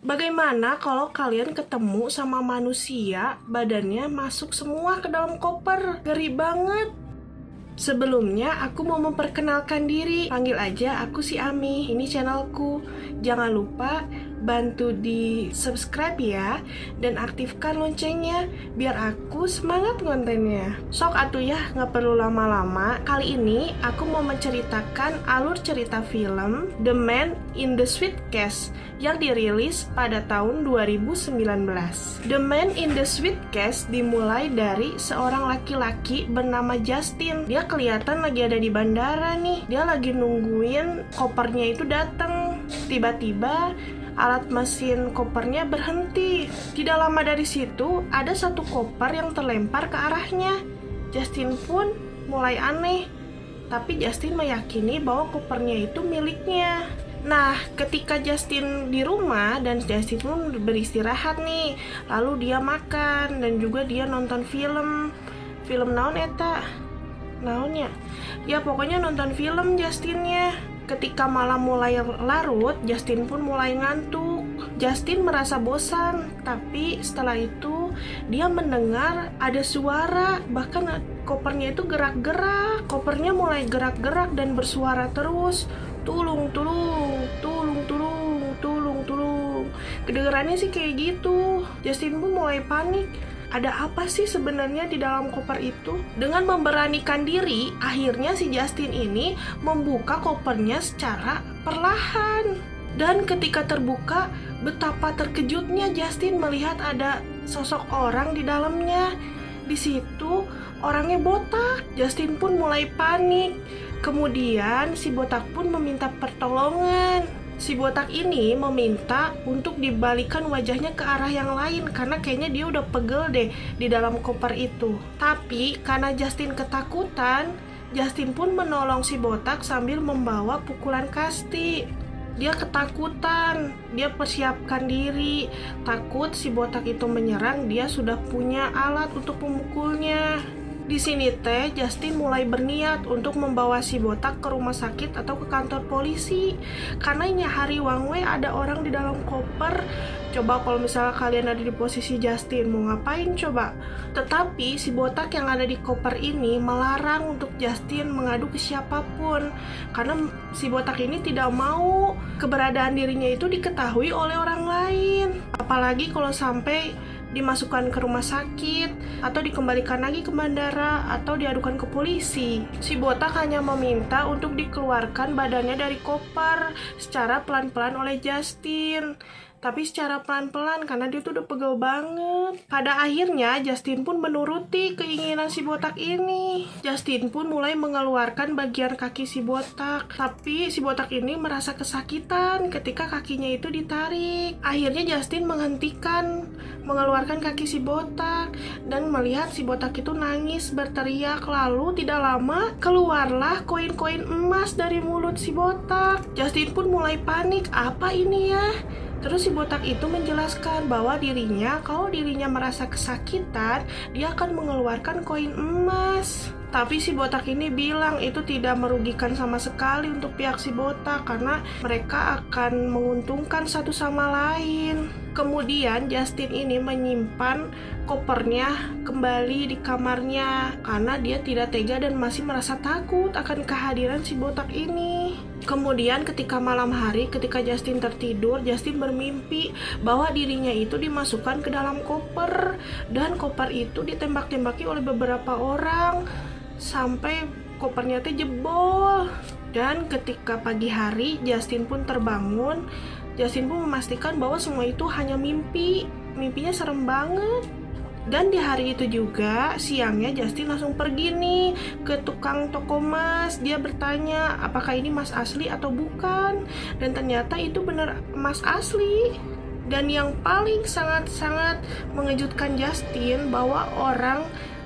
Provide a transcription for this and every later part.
Bagaimana kalau kalian ketemu sama manusia, badannya masuk semua ke dalam koper? Ngeri banget. Sebelumnya, aku mau memperkenalkan diri. Panggil aja aku si Ami. Ini channelku. Jangan lupa bantu di subscribe ya, dan aktifkan loncengnya biar aku semangat kontennya. Sok atuh ya, nggak perlu lama-lama. Kali ini aku mau menceritakan alur cerita film The Man in the Suitcase yang dirilis pada tahun 2019. The Man in the Suitcase dimulai dari seorang laki-laki bernama Justin. Dia kelihatan lagi ada di bandara nih. Dia lagi nungguin kopernya itu datang. Tiba-tiba alat mesin kopernya berhenti. Tidak lama dari situ ada satu koper yang terlempar ke arahnya. Justin pun mulai aneh, tapi Justin meyakini bahwa kopernya itu miliknya. Nah, ketika Justin di rumah dan Justin pun beristirahat nih, lalu dia makan dan juga dia nonton film naon eta? Naonnya? Ya pokoknya nonton film Justinnya. Ketika malam mulai larut, Justin pun mulai ngantuk. Justin merasa bosan, tapi setelah itu dia mendengar ada suara, bahkan kopernya itu gerak-gerak. Kopernya mulai gerak-gerak dan bersuara terus. Tulung, tulung, tulung, tulung, tulung, tulung. Kedengarannya sih kayak gitu. Justin pun mulai panik. Ada apa sih sebenarnya di dalam koper itu? Dengan memberanikan diri, akhirnya si Justin ini membuka kopernya secara perlahan. Dan ketika terbuka, betapa terkejutnya Justin melihat ada sosok orang di dalamnya. Di situ orangnya botak. Justin pun mulai panik. Kemudian si botak pun meminta pertolongan. Si botak ini meminta untuk dibalikan wajahnya ke arah yang lain karena kayaknya dia udah pegel deh di dalam koper itu. Tapi karena Justin ketakutan, Justin pun menolong si botak sambil membawa pukulan kasti. Dia ketakutan, dia persiapkan diri, takut si botak itu menyerang, dia sudah punya alat untuk memukulnya. Di sini teh Justin mulai berniat untuk membawa si botak ke rumah sakit atau ke kantor polisi. Karena ini hari one way ada orang di dalam koper. Coba kalau misalnya kalian ada di posisi Justin, mau ngapain coba? Tetapi si botak yang ada di koper ini melarang untuk Justin mengadu ke siapapun. Karena si botak ini tidak mau keberadaan dirinya itu diketahui oleh orang lain. Apalagi kalau sampai dimasukkan ke rumah sakit atau dikembalikan lagi ke bandara atau diadukan ke polisi. Si botak hanya meminta untuk dikeluarkan badannya dari koper secara pelan-pelan oleh Justin. Tapi secara pelan-pelan karena dia tuh udah pegel banget. Pada akhirnya Justin pun menuruti keinginan si botak ini. Justin pun mulai mengeluarkan bagian kaki si botak. Tapi si botak ini merasa kesakitan ketika kakinya itu ditarik. Akhirnya Justin mengeluarkan kaki si botak dan melihat si botak itu nangis berteriak. Lalu tidak lama keluarlah koin-koin emas dari mulut si botak. Justin pun mulai panik, apa ini ya? Terus si botak itu menjelaskan bahwa kalau dirinya merasa kesakitan, dia akan mengeluarkan koin emas. Tapi si botak ini bilang itu tidak merugikan sama sekali untuk pihak si botak karena mereka akan menguntungkan satu sama lain. Kemudian Justin ini menyimpan kopernya kembali di kamarnya karena dia tidak tega dan masih merasa takut akan kehadiran si botak ini. Kemudian ketika malam hari, ketika Justin tertidur, Justin bermimpi bahwa dirinya itu dimasukkan ke dalam koper dan koper itu ditembak-tembaki oleh beberapa orang sampai kopernya jebol. Dan ketika pagi hari Justin pun terbangun, Justin pun memastikan bahwa semua itu hanya mimpi. Mimpinya serem banget. Dan di hari itu juga siangnya Justin langsung pergi nih ke tukang toko emas. Dia bertanya apakah ini emas asli atau bukan. Dan ternyata itu benar emas asli. Dan yang paling sangat-sangat mengejutkan Justin bahwa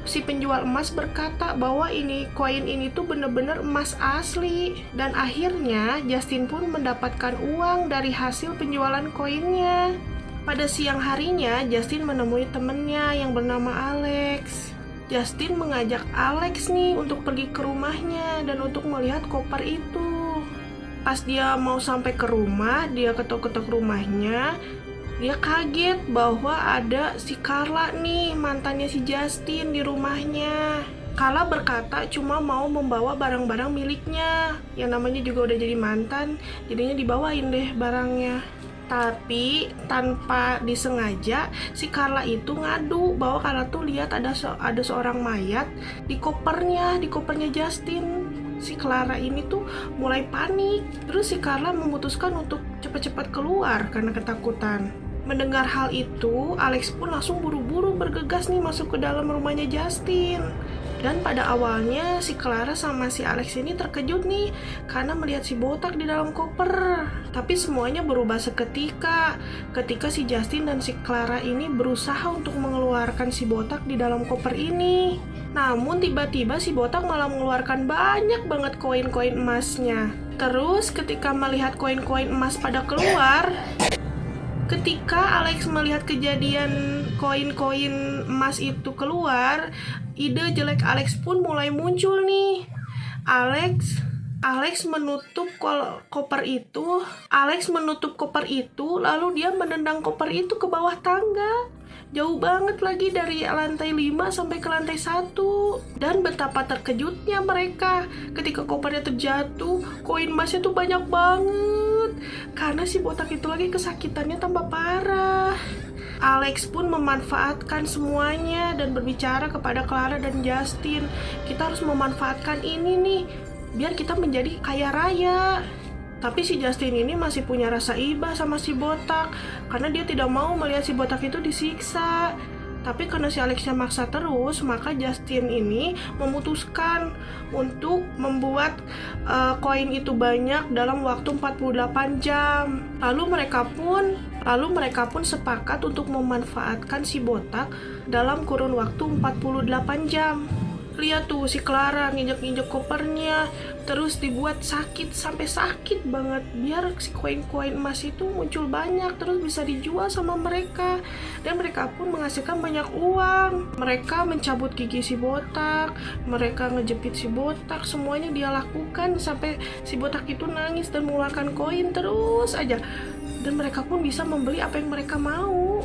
si penjual emas berkata bahwa koin ini tuh benar-benar emas asli. Dan akhirnya Justin pun mendapatkan uang dari hasil penjualan koinnya. Pada siang harinya Justin menemui temennya yang bernama Alex. Justin mengajak Alex nih untuk pergi ke rumahnya dan untuk melihat koper itu. Pas dia mau sampai ke rumah, dia ketok-ketok rumahnya. Dia kaget bahwa ada si Carla nih, mantannya si Justin di rumahnya. Carla berkata cuma mau membawa barang-barang miliknya. Yang namanya juga udah jadi mantan, jadinya dibawain deh barangnya. Tapi tanpa disengaja si Carla itu ngadu bahwa Carla tuh lihat ada seorang mayat di kopernya Justin. Si Clara ini tuh mulai panik. Terus si Carla memutuskan untuk cepat-cepat keluar karena ketakutan. Mendengar hal itu, Alex pun langsung buru-buru bergegas nih masuk ke dalam rumahnya Justin. Dan pada awalnya si Clara sama si Alex ini terkejut nih karena melihat si botak di dalam koper. Tapi semuanya berubah seketika ketika si Justin dan si Clara ini berusaha untuk mengeluarkan si botak di dalam koper ini. Namun tiba-tiba si botak malah mengeluarkan banyak banget koin-koin emasnya. Terus ketika melihat koin-koin emas pada keluar, ketika Alex melihat kejadian koin-koin emas itu keluar, ide jelek Alex pun mulai muncul nih. Alex menutup koper itu. Alex menutup koper itu, lalu dia menendang koper itu ke bawah tangga. Jauh banget lagi dari lantai 5 sampai ke lantai 1. Dan betapa terkejutnya mereka ketika kopernya terjatuh, koin emasnya tuh banyak banget. Karena si botak itu lagi kesakitannya tambah parah. Alex pun memanfaatkan semuanya dan berbicara kepada Clara dan Justin. Kita harus memanfaatkan ini nih, biar kita menjadi kaya raya. Tapi si Justin ini masih punya rasa iba sama si botak, karena dia tidak mau melihat si botak itu disiksa. Tapi karena si Alexnya maksa terus, maka Justin ini memutuskan untuk membuat koin itu banyak dalam waktu 48 jam. Lalu mereka pun sepakat untuk memanfaatkan si botak dalam kurun waktu 48 jam. Lihat tuh si Clara nginjek-nginjek kopernya, terus dibuat sampai sakit banget biar si koin-koin emas itu muncul banyak, terus bisa dijual sama mereka. Dan mereka pun menghasilkan banyak uang. Mereka mencabut gigi si botak, mereka ngejepit si botak, semuanya dia lakukan sampai si botak itu nangis dan mengeluarkan koin terus aja. Dan mereka pun bisa membeli apa yang mereka mau.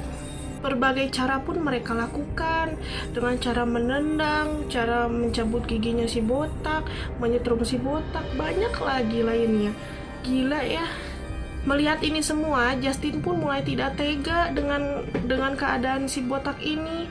Berbagai cara pun mereka lakukan, dengan cara menendang, cara mencabut giginya si botak, menyetrum si botak, banyak lagi lainnya. Gila ya. Melihat ini semua, Justin pun mulai tidak tega dengan keadaan si botak ini.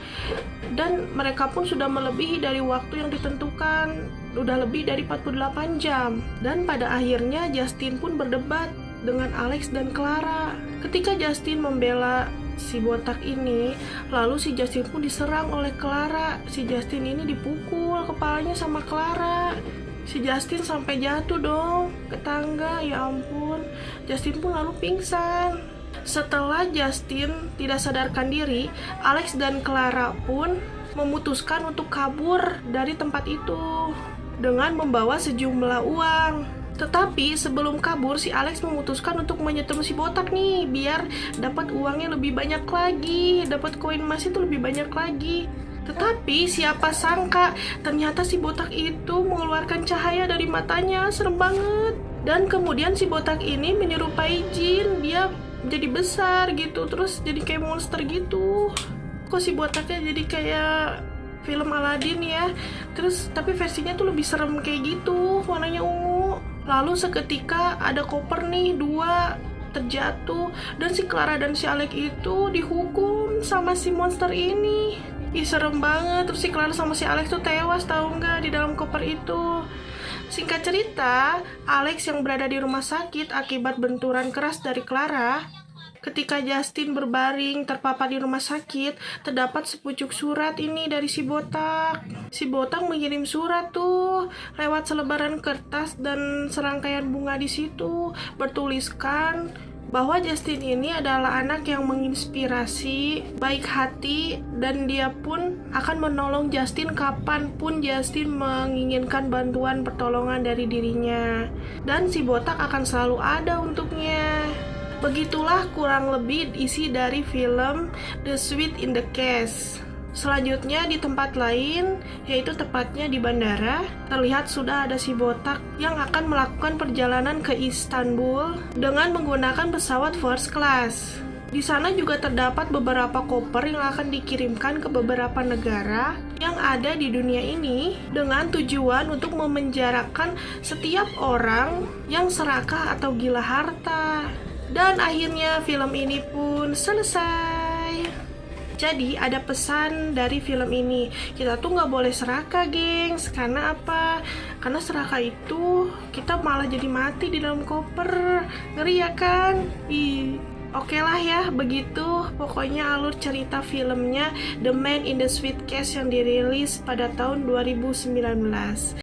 Dan mereka pun sudah melebihi dari waktu yang ditentukan, udah lebih dari 48 jam. Dan pada akhirnya Justin pun berdebat dengan Alex dan Clara. Ketika Justin membela si botak ini, lalu si Justin pun diserang oleh Clara. Si Justin ini dipukul kepalanya sama Clara. Si Justin sampai jatuh dong ke tangga, ya ampun. Justin pun lalu pingsan. Setelah Justin tidak sadarkan diri, Alex dan Clara pun memutuskan untuk kabur dari tempat itu dengan membawa sejumlah uang. Tetapi sebelum kabur, si Alex memutuskan untuk menyetrum si botak nih, biar dapat uangnya lebih banyak lagi, dapat koin emas itu lebih banyak lagi. Tetapi siapa sangka ternyata si botak itu mengeluarkan cahaya dari matanya, serem banget. Dan kemudian si botak ini menyerupai jin, dia jadi besar gitu, terus jadi kayak monster gitu. Kok si botaknya jadi kayak film Aladdin ya. Terus tapi versinya tuh lebih serem kayak gitu, warnanya ungu. Lalu seketika ada koper nih 2 terjatuh, dan si Clara dan si Alex itu dihukum sama si monster ini. Ih, serem banget. Terus si Clara sama si Alex tuh tewas, tahu nggak, di dalam koper itu. Singkat cerita, Alex yang berada di rumah sakit akibat benturan keras dari Clara. Ketika Justin berbaring terpapar di rumah sakit, terdapat sepucuk surat ini dari si botak. Si botak mengirim surat tuh lewat selebaran kertas dan serangkaian bunga di situ, bertuliskan bahwa Justin ini adalah anak yang menginspirasi, baik hati, dan dia pun akan menolong Justin kapanpun Justin menginginkan bantuan pertolongan dari dirinya. Dan si botak akan selalu ada untuknya. Begitulah kurang lebih isi dari film The Sweet in the Case. Selanjutnya di tempat lain, yaitu tepatnya di bandara, terlihat sudah ada si botak yang akan melakukan perjalanan ke Istanbul dengan menggunakan pesawat first class. Di sana juga terdapat beberapa koper yang akan dikirimkan ke beberapa negara yang ada di dunia ini dengan tujuan untuk memenjarakan setiap orang yang serakah atau gila harta. Dan akhirnya film ini pun selesai. Jadi ada pesan dari film ini, kita tuh nggak boleh serakah, gengs. Karena apa? Karena serakah itu kita malah jadi mati di dalam koper. Ngeri ya kan? Oke lah ya, begitu pokoknya alur cerita filmnya The Man in the Suitcase yang dirilis pada tahun 2019.